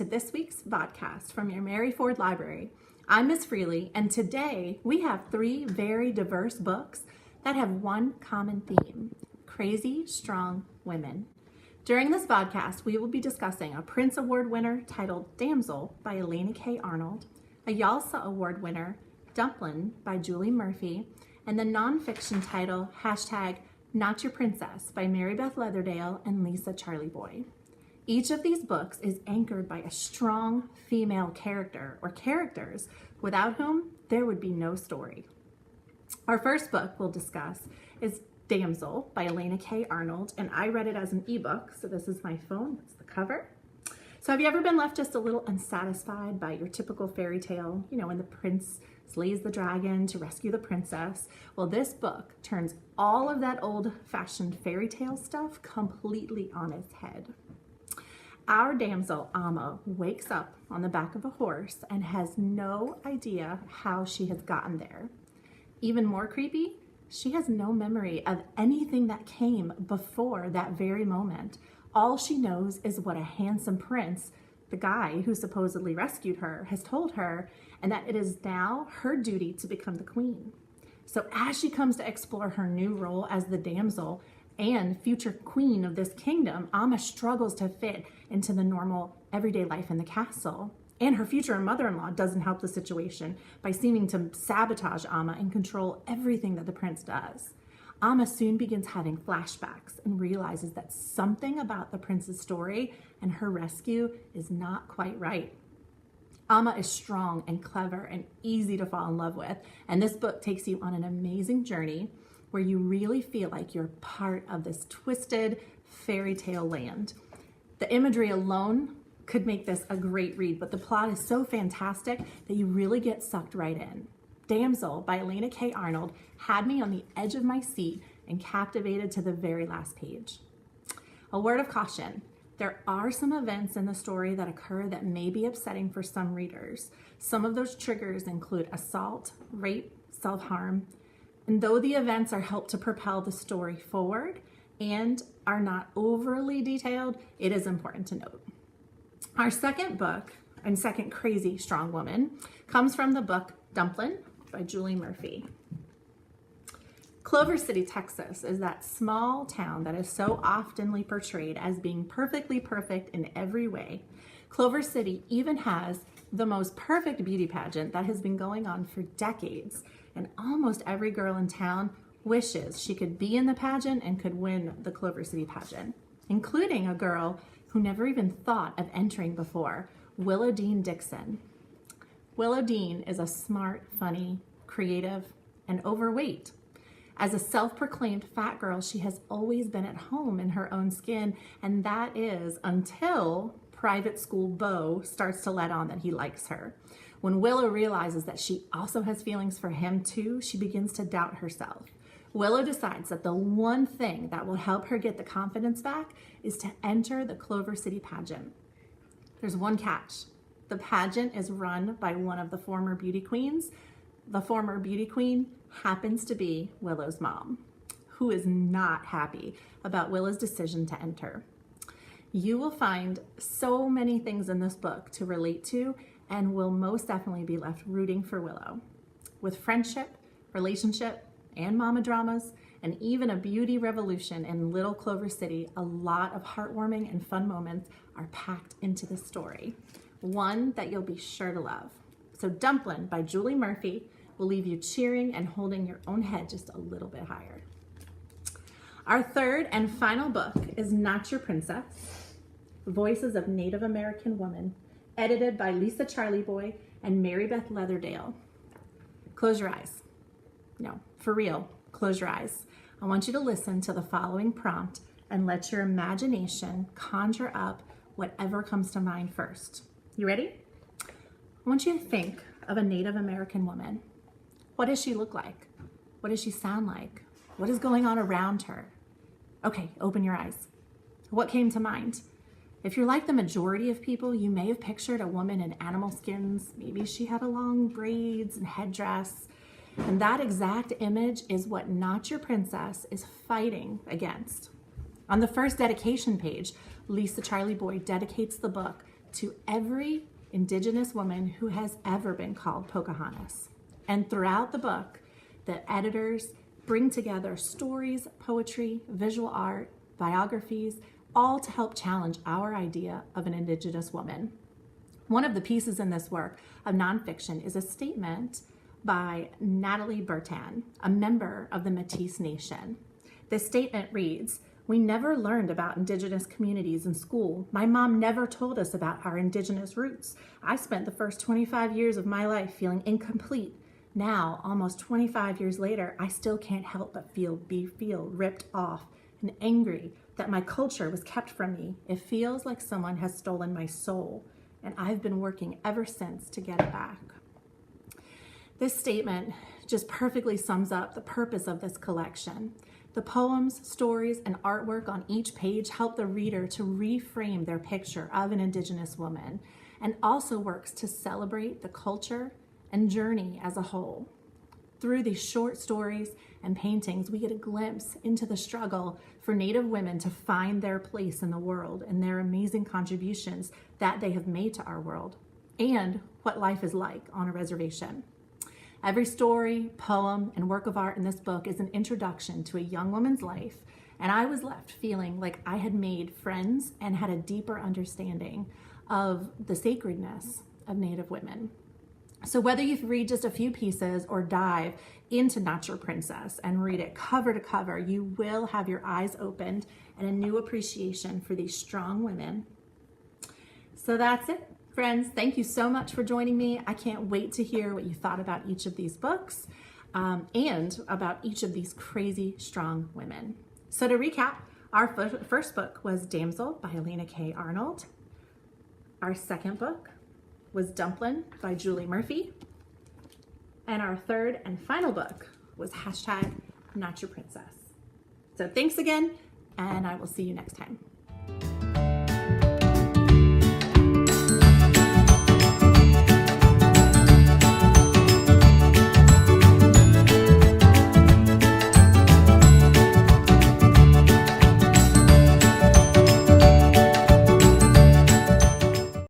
this week's vodcast from your Mary Ford Library. I'm Miss Freely, and today we have three very diverse books that have one common theme: crazy, strong women. During this vodcast, we will be discussing a Prince Award winner titled Damsel by Elena K. Arnold, a YALSA Award winner, Dumplin by Julie Murphy, and the nonfiction title #Not Your Princess by Mary Beth Leatherdale and Lisa Charleyboy. Each of these books is anchored by a strong female character or characters without whom there would be no story. Our first book we'll discuss is Damsel by Elena K. Arnold, and I read it as an ebook, so this is my phone, that's the cover. So have you ever been left just a little unsatisfied by your typical fairy tale, when the prince slays the dragon to rescue the princess? Well, this book turns all of that old-fashioned fairy tale stuff completely on its head. Our damsel, Amma, wakes up on the back of a horse and has no idea how she has gotten there. Even more creepy, she has no memory of anything that came before that very moment. All she knows is what a handsome prince, the guy who supposedly rescued her, has told her, and that it is now her duty to become the queen. So as she comes to explore her new role as the damsel and future queen of this kingdom, Amma struggles to fit into the normal everyday life in the castle. And her future mother-in-law doesn't help the situation by seeming to sabotage Amma and control everything that the prince does. Amma soon begins having flashbacks and realizes that something about the prince's story and her rescue is not quite right. Amma is strong and clever and easy to fall in love with, and this book takes you on an amazing journey where you really feel like you're part of this twisted fairy tale land. The imagery alone could make this a great read, but the plot is so fantastic that you really get sucked right in. Damsel by Elena K. Arnold had me on the edge of my seat and captivated to the very last page. A word of caution: there are some events in the story that occur that may be upsetting for some readers. Some of those triggers include assault, rape, self-harm, and though the events are helped to propel the story forward and are not overly detailed, it is important to note. Our second book, and second crazy strong woman, comes from the book Dumplin by Julie Murphy. Clover City, Texas is that small town that is so oftenly portrayed as being perfectly perfect in every way. Clover City even has the most perfect beauty pageant that has been going on for decades, and almost every girl in town wishes she could be in the pageant and could win the Clover City pageant, including a girl who never even thought of entering before, Willow Dean Dixon. Willow Dean is a smart, funny, creative, and overweight. As a self-proclaimed fat girl, she has always been at home in her own skin, and that is until private school Beau starts to let on that he likes her. When Willow realizes that she also has feelings for him too, she begins to doubt herself. Willow decides that the one thing that will help her get the confidence back is to enter the Clover City pageant. There's one catch. The pageant is run by one of the former beauty queens. The former beauty queen happens to be Willow's mom, who is not happy about Willow's decision to enter. You will find so many things in this book to relate to and will most definitely be left rooting for Willow. With friendship, relationship, and mama dramas, and even a beauty revolution in Little Clover City, a lot of heartwarming and fun moments are packed into the story. One that you'll be sure to love. So Dumplin by Julie Murphy will leave you cheering and holding your own head just a little bit higher. Our third and final book is Not Your Princess, Voices of Native American Women, edited by Lisa Charleyboy and Mary Beth Leatherdale. Close your eyes. No, for real, close your eyes. I want you to listen to the following prompt and let your imagination conjure up whatever comes to mind first. You ready? I want you to think of a Native American woman. What does she look like? What does she sound like? What is going on around her? Okay, open your eyes. What came to mind? If you're like the majority of people, you may have pictured a woman in animal skins. Maybe she had a long braids and headdress. And that exact image is what Not Your Princess is fighting against. On the first dedication page, Lisa Charleyboy dedicates the book to every Indigenous woman who has ever been called Pocahontas. And throughout the book, the editors bring together stories, poetry, visual art, biographies, all to help challenge our idea of an Indigenous woman. One of the pieces in this work of nonfiction is a statement by Natalie Bertan, a member of the Métis Nation. This statement reads, "We never learned about Indigenous communities in school. My mom never told us about our Indigenous roots. I spent the first 25 years of my life feeling incomplete. Now, almost 25 years later, I still can't help but feel ripped off and angry that my culture was kept from me. It feels like someone has stolen my soul, and I've been working ever since to get it back." This statement just perfectly sums up the purpose of this collection. The poems, stories, and artwork on each page help the reader to reframe their picture of an Indigenous woman, and also works to celebrate the culture and journey as a whole. Through these short stories and paintings, we get a glimpse into the struggle for Native women to find their place in the world and their amazing contributions that they have made to our world, and what life is like on a reservation. Every story, poem, and work of art in this book is an introduction to a young woman's life, and I was left feeling like I had made friends and had a deeper understanding of the sacredness of Native women. So whether you read just a few pieces or dive into Nature Princess and read it cover to cover, you will have your eyes opened and a new appreciation for these strong women. So that's it, friends. Thank you so much for joining me. I can't wait to hear what you thought about each of these books and about each of these crazy strong women. So to recap, our first book was Damsel by Elena K. Arnold. Our second book was Dumplin by Julie Murphy. And our third and final book was #Nature Princess. So thanks again, and I will see you next time.